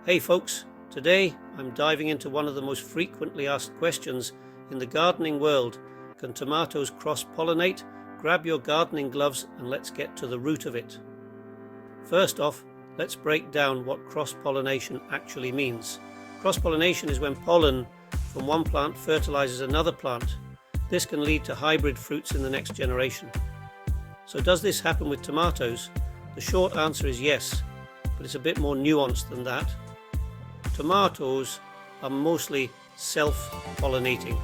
Hey folks, today I'm diving into one of the most frequently asked questions in the gardening world. Can tomatoes cross-pollinate? Grab your gardening gloves and let's get to the root of it. First off, let's break down what cross-pollination actually means. Cross-pollination is when pollen from one plant fertilizes another plant. This can lead to hybrid fruits in the next generation. So does this happen with tomatoes? The short answer is yes, but it's a bit more nuanced than that. Tomatoes are mostly self-pollinating.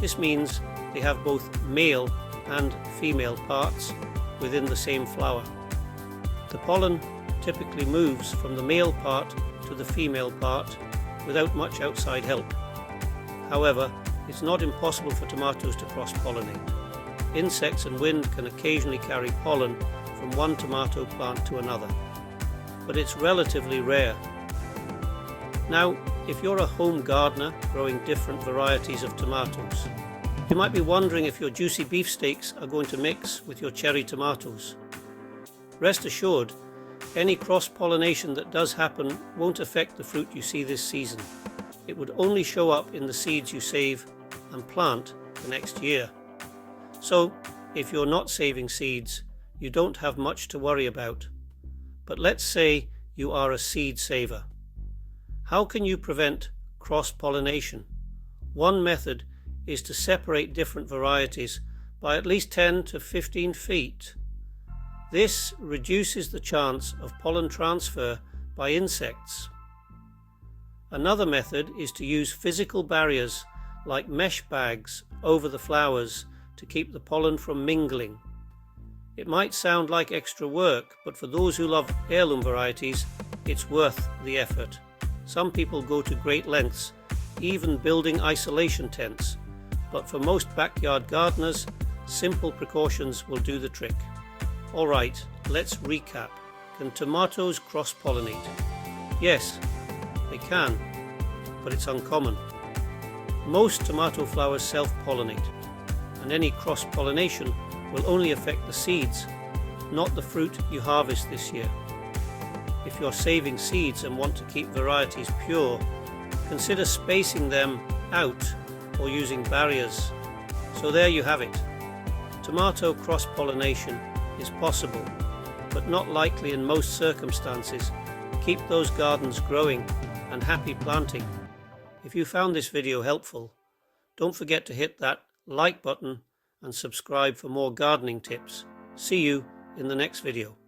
This means they have both male and female parts within the same flower. The pollen typically moves from the male part to the female part without much outside help. However, it's not impossible for tomatoes to cross-pollinate. Insects and wind can occasionally carry pollen from one tomato plant to another, but it's relatively rare. Now, if you're a home gardener growing different varieties of tomatoes, you might be wondering if your juicy beefsteaks are going to mix with your cherry tomatoes. Rest assured, any cross-pollination that does happen won't affect the fruit you see this season. It would only show up in the seeds you save and plant the next year. So, if you're not saving seeds, you don't have much to worry about. But let's say you are a seed saver. How can you prevent cross-pollination? One method is to separate different varieties by at least 10 to 15 feet. This reduces the chance of pollen transfer by insects. Another method is to use physical barriers like mesh bags over the flowers to keep the pollen from mingling. It might sound like extra work, but for those who love heirloom varieties, it's worth the effort. Some people go to great lengths, even building isolation tents, but for most backyard gardeners, simple precautions will do the trick. Alright, let's recap. Can tomatoes cross-pollinate? Yes, they can, but it's uncommon. Most tomato flowers self-pollinate, and any cross-pollination will only affect the seeds, not the fruit you harvest this year. If you're saving seeds and want to keep varieties pure, consider spacing them out or using barriers. So there you have it. Tomato cross-pollination is possible, but not likely in most circumstances. Keep those gardens growing and happy planting. If you found this video helpful, don't forget to hit that like button and subscribe for more gardening tips. See you in the next video.